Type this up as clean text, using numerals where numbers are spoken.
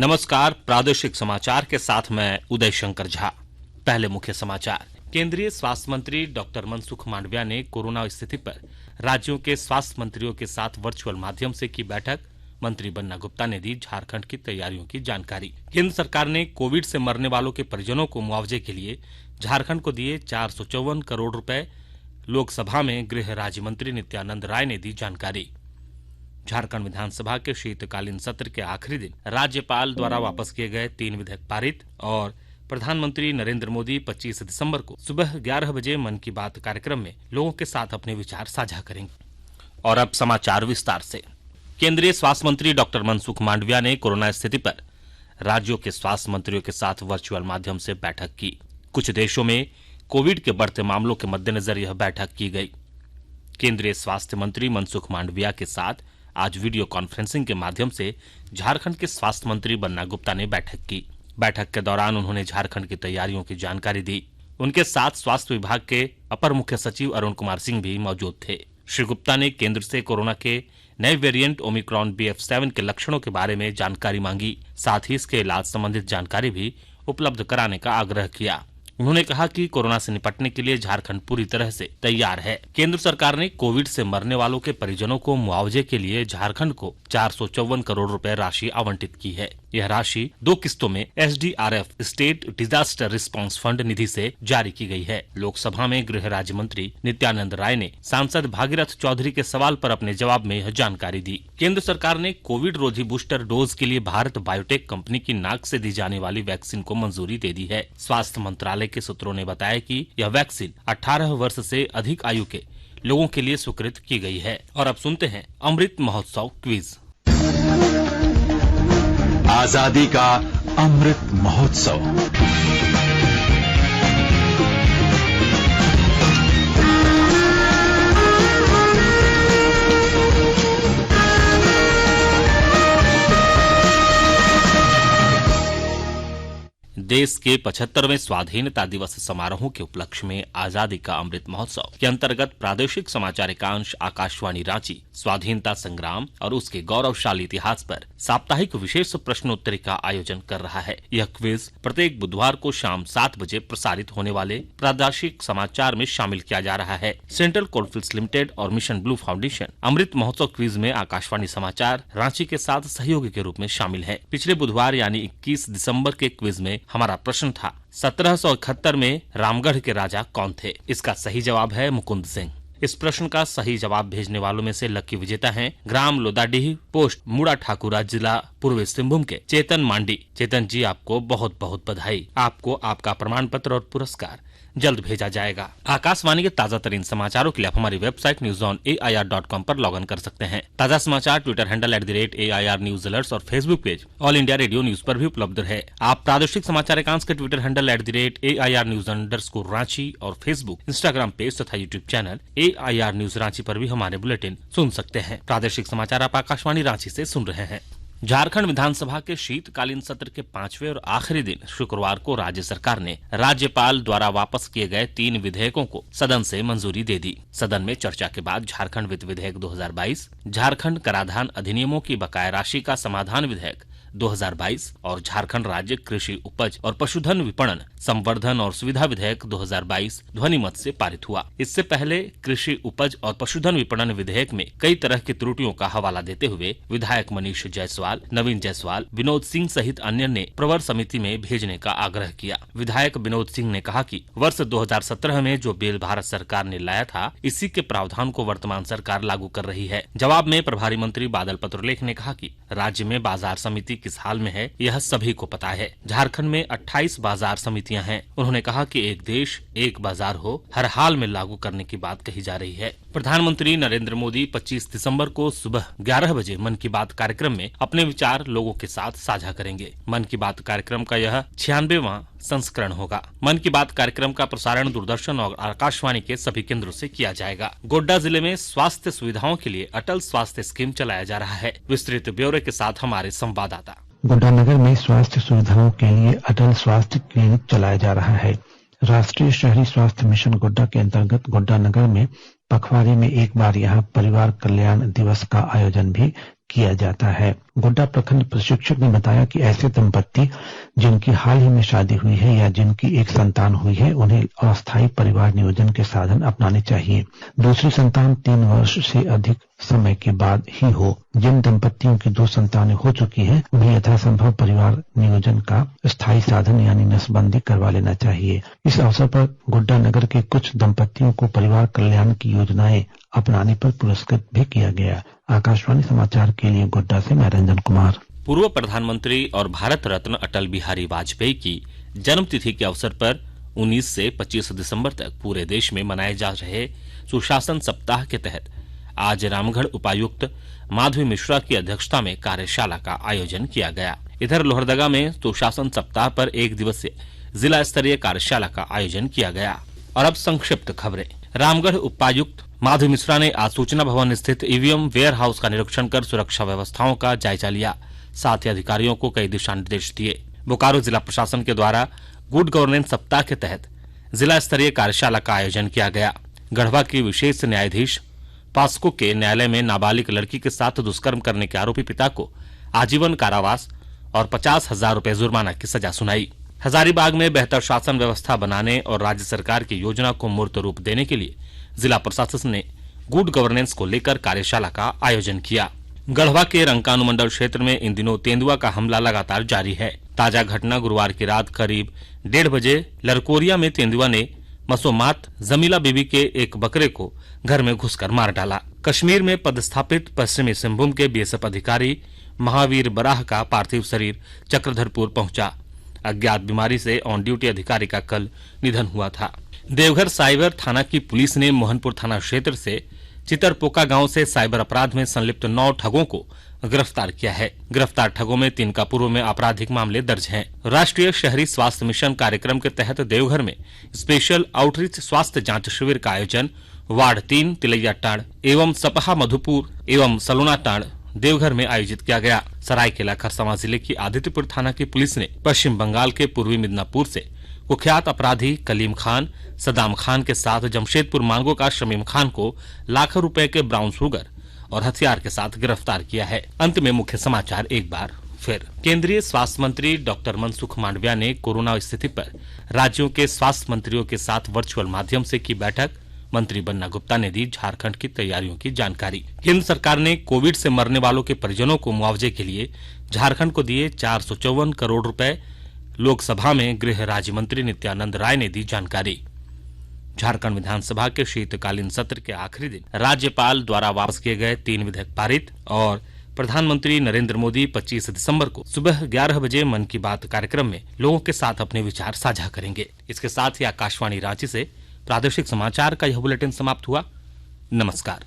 नमस्कार, प्रादेशिक समाचार के साथ मैं उदय शंकर झा। पहले मुख्य समाचार। केंद्रीय स्वास्थ्य मंत्री डॉक्टर मनसुख मांडविया ने कोरोना स्थिति पर राज्यों के स्वास्थ्य मंत्रियों के साथ वर्चुअल माध्यम से की बैठक। मंत्री बन्ना गुप्ता ने दी झारखंड की तैयारियों की जानकारी। केंद्र सरकार ने कोविड से मरने वालों के परिजनों को मुआवजे के लिए झारखंड को दिए 454 करोड़ रुपए। लोकसभा में गृह राज्य मंत्री नित्यानंद राय ने दी जानकारी। झारखंड विधानसभा के शीतकालीन सत्र के आखिरी दिन राज्यपाल द्वारा वापस किए गए 3 विधेयक पारित और प्रधानमंत्री नरेंद्र मोदी 25 दिसंबर को सुबह 11 बजे मन की बात कार्यक्रम में लोगों के साथ अपने विचार साझा करेंगे। और अब समाचार विस्तार से। केंद्रीय स्वास्थ्य मंत्री डॉक्टर मनसुख मांडविया ने कोरोना स्थिति पर राज्यों के स्वास्थ्य मंत्रियों के साथ वर्चुअल माध्यम से बैठक की। कुछ देशों में कोविड के बढ़ते मामलों के मद्देनजर यह बैठक की गई। केंद्रीय स्वास्थ्य मंत्री मनसुख मांडविया के साथ आज वीडियो कॉन्फ्रेंसिंग के माध्यम से झारखंड के स्वास्थ्य मंत्री बन्ना गुप्ता ने बैठक की। बैठक के दौरान उन्होंने झारखंड की तैयारियों की जानकारी दी। उनके साथ स्वास्थ्य विभाग के अपर मुख्य सचिव अरुण कुमार सिंह भी मौजूद थे। श्री गुप्ता ने केंद्र से कोरोना के नए वेरिएंट ओमिक्रॉन BF7 के लक्षणों के बारे में जानकारी मांगी। साथ ही इसके इलाज संबंधित जानकारी भी उपलब्ध कराने का आग्रह किया। उन्होंने कहा कि कोरोना से निपटने के लिए झारखंड पूरी तरह से तैयार है। केंद्र सरकार ने कोविड से मरने वालों के परिजनों को मुआवजे के लिए झारखंड को 454 करोड़ रुपए राशि आवंटित की है। यह राशि 2 किस्तों में SDRF state disaster response fund निधि से जारी की गई है। लोकसभा में गृह राज्य मंत्री नित्यानंद राय ने सांसद भागीरथ चौधरी के सवाल पर अपने जवाब में यह जानकारी दी। केंद्र सरकार ने कोविड रोधी बूस्टर डोज के लिए भारत बायोटेक कंपनी की नाक से दी जाने वाली वैक्सीन को मंजूरी दे दी है। स्वास्थ्य मंत्रालय के सूत्रों ने बताया कि यह वैक्सीन 18 वर्ष से अधिक आयु के लोगों के लिए स्वीकृत की गई है। और अब सुनते हैं अमृत महोत्सव क्विज। आजादी का अमृत महोत्सव। देश के 75वें स्वाधीनता दिवस समारोह के उपलक्ष्य में आजादी का अमृत महोत्सव के अंतर्गत प्रादेशिक समाचार एकांश आकाशवाणी रांची स्वाधीनता संग्राम और उसके गौरवशाली इतिहास पर साप्ताहिक विशेष प्रश्नोत्तरी का आयोजन कर रहा है। यह क्विज प्रत्येक बुधवार को शाम 7 बजे प्रसारित होने वाले प्रादेशिक समाचार में शामिल किया जा रहा है। सेंट्रल कोलफील्ड्स लिमिटेड और mission blue foundation Amrit Mahotsav quiz में आकाशवाणी समाचार रांची के साथ सहयोगी के रूप में शामिल है। पिछले बुधवार यानी 21 दिसंबर के क्विज में हमारा प्रश्न था 1771 में रामगढ़ के राजा कौन थे। इसका सही जवाब है मुकुंद सिंह। इस प्रश्न का सही जवाब भेजने वालों में से लकी विजेता हैं ग्राम लोदाडीह पोस्ट मुड़ा ठाकुरा जिला पूर्वी सिंहभूम के चेतन मांडी। चेतन जी, आपको बहुत बहुत बधाई। आपको आपका प्रमाण पत्र और पुरस्कार जल्द भेजा जाएगा। आकाशवाणी के ताजा तरीन समाचारों के लिए आप हमारी वेबसाइट newsonair.com पर लॉग इन कर सकते हैं। ताजा समाचार Twitter handle @AIR news alerts और Facebook page All India Radio news पर भी उपलब्ध है। आप प्रादेशिक समाचार एकांश के ट्विटर हैंडल @AIR न्यूज _ और फेसबुक, इंस्टाग्राम पेज तथा YouTube channel AIR news Ranchi पर भी हमारे बुलेटिन सुन सकते हैं। प्रादेशिक समाचार आप आकाशवाणी रांची से सुन रहे हैं। झारखंड विधानसभा के शीतकालीन सत्र के 5वें और आखिरी दिन शुक्रवार को राज्य सरकार ने राज्यपाल द्वारा वापस किए गए 3 विधेयकों को सदन से मंजूरी दे दी। सदन में चर्चा के बाद झारखंड वित्त विधेयक 2022, झारखंड कराधान अधिनियमों की बकाया राशि का समाधान विधेयक 2022 और झारखंड राज्य कृषि उपज और पशुधन विपणन संवर्धन और सुविधा विधेयक 2022 ध्वनिमत से पारित हुआ। इससे पहले कृषि उपज और पशुधन विपणन विधेयक में कई तरह की त्रुटियों का हवाला देते हुए विधायक मनीष जायसवाल, नवीन जायसवाल, विनोद सिंह सहित अन्य ने प्रवर समिति में भेजने का आग्रह किया। विधायक विनोद सिंह ने कहा कि वर्ष 2017 में जो बिल भारत सरकार ने लाया था, इसी के प्रावधान को वर्तमान सरकार लागू कर रही है। जवाब में प्रभारी मंत्री बादल पत्रलेख ने कहा कि राज्य में बाजार समिति किस हाल में है यह सभी को पता है। झारखंड में 28 बाजार समितियां हैं। उन्होंने कहा कि एक देश एक बाजार हो हर हाल में लागू करने की बात कही जा रही है। प्रधानमंत्री नरेंद्र मोदी 25 दिसंबर को सुबह 11 बजे मन की बात कार्यक्रम में अपने विचार लोगों के साथ साझा करेंगे। मन की बात कार्यक्रम का यह 96वां संस्करण होगा। मन की बात कार्यक्रम का प्रसारण दूरदर्शन और आकाशवाणी के सभी केंद्रों से किया जाएगा। गोड्डा जिले में स्वास्थ्य सुविधाओं के लिए अटल स्वास्थ्य स्कीम चलाया जा रहा है। विस्तृत ब्यौरे के साथ हमारे संवाददाता। गोड्डा नगर में स्वास्थ्य सुविधाओं के लिए अटल स्वास्थ्य क्लिनिक चलाया जा रहा है। राष्ट्रीय शहरी स्वास्थ्य मिशन गोड्डा के अंतर्गत गोड्डा नगर में पखवाड़े में एक बार यहाँ परिवार कल्याण दिवस का आयोजन भी किया जाता है। गोड्डा प्रखंड प्रशिक्षक ने बताया कि ऐसे दंपत्ति जिनकी हाल ही में शादी हुई है या जिनकी एक संतान हुई है, उन्हें अस्थायी परिवार नियोजन के साधन अपनाने चाहिए। दूसरी संतान 3 वर्ष से अधिक समय के बाद ही हो। जिन दंपत्तियों की 2 संतानें हो चुकी हैं, उन्हें यथासंभव परिवार नियोजन का स्थायी साधन यानी नसबंदी करवा लेना चाहिए। इस अवसर पर गोड्डा नगर के कुछ दंपत्तियों को परिवार कल्याण की योजनाएं अपनाने पर पुरस्कृत भी किया गया। आकाशवाणी समाचार के लिए गोड्डा से मैं रंजन कुमार। पूर्व प्रधानमंत्री और भारत रत्न अटल बिहारी वाजपेयी की जन्मतिथि के अवसर पर 19 से 25 दिसंबर तक पूरे देश में मनाए जा रहे सुशासन सप्ताह के तहत आज रामगढ़ उपायुक्त माधवी मिश्रा की अध्यक्षता में कार्यशाला का आयोजन किया गया। इधर लोहरदगा में सुशासन सप्ताह पर 1 दिवसीय जिला स्तरीय कार्यशाला का आयोजन किया गया। और अब संक्षिप्त खबरें। रामगढ़ उपायुक्त माधवी मिश्रा ने आज सूचना भवन स्थित ईवीएम वेयर हाउस का निरीक्षण कर सुरक्षा व्यवस्थाओं का जायजा लिया। साथ ही अधिकारियों को कई दिशा निर्देश दिए। बोकारो जिला प्रशासन के द्वारा गुड गवर्नेंस सप्ताह के तहत जिला स्तरीय कार्यशाला का आयोजन किया गया। गढ़वा की विशेष न्यायाधीश पास्को के न्यायालय में नाबालिग लड़की के साथ दुष्कर्म करने के आरोपी पिता को आजीवन कारावास और 50,000 रुपए जुर्माना की सजा सुनाई। हजारीबाग में बेहतर शासन व्यवस्था बनाने और राज्य सरकार की योजना को मूर्त रूप देने के लिए जिला प्रशासन ने गुड गवर्नेंस को लेकर कार्यशाला का आयोजन किया। गढ़वा के रंकानुमंडल क्षेत्र में इन दिनों तेंदुआ का हमला लगातार जारी है। ताजा घटना गुरुवार की रात करीब 1:30 बजे लरकोरिया में तेंदुआ ने मसोमात जमीला बीबी के एक बकरे को घर में घुसकर मार डाला। कश्मीर में पदस्थापित पश्चिमी सिंहभूम के बीएसएफ अधिकारी महावीर बराह का पार्थिव शरीर चक्रधरपुर पहुंचा। अज्ञात बीमारी से ऑन ड्यूटी अधिकारी का कल निधन हुआ था। देवघर साइबर थाना की पुलिस ने मोहनपुर थाना क्षेत्र से चितरपोका गांव से साइबर अपराध में संलिप्त 9 ठगों को गिरफ्तार किया है। गिरफ्तार ठगों में 3 का पूर्व में आपराधिक मामले दर्ज हैं। राष्ट्रीय शहरी स्वास्थ्य मिशन कार्यक्रम के तहत देवघर में स्पेशल आउटरीच स्वास्थ्य जांच शिविर का आयोजन वार्ड 3 तिलैया टाड़ एवं सपहा मधुपुर एवं सलोना टाड़ देवघर में आयोजित किया गया। सरायकेला खरसावां जिले की आदित्यपुर थाना की पुलिस ने पश्चिम बंगाल के पूर्वी मिदनापुर से कुख्यात अपराधी कलीम खान, सदाम खान के साथ जमशेदपुर मांगो का शमीम खान को लाखों रुपए के ब्राउन शुगर और हथियार के साथ गिरफ्तार किया है। अंत में मुख्य समाचार एक बार फिर। केंद्रीय स्वास्थ्य मंत्री डॉक्टर मनसुख मांडविया ने कोरोना स्थिति पर राज्यों के स्वास्थ्य मंत्रियों के साथ वर्चुअल माध्यम से की बैठक। मंत्री बन्ना गुप्ता ने दी झारखंड की तैयारियों की जानकारी। केंद्र सरकार ने कोविड से मरने वालों के परिजनों को मुआवजे के लिए झारखंड को दिए 454 करोड़ रुपए। लोकसभा में गृह राज्य मंत्री नित्यानंद राय ने दी जानकारी। झारखंड विधानसभा के शीतकालीन सत्र के आखिरी दिन राज्यपाल द्वारा वापस किए गए 3 विधेयक पारित। और प्रधानमंत्री नरेंद्र मोदी 25 दिसंबर को सुबह 11 बजे मन की बात कार्यक्रम में लोगों के साथ अपने विचार साझा करेंगे। इसके साथ ही आकाशवाणी रांची से प्रादेशिक समाचार का यह बुलेटिन समाप्त हुआ। नमस्कार।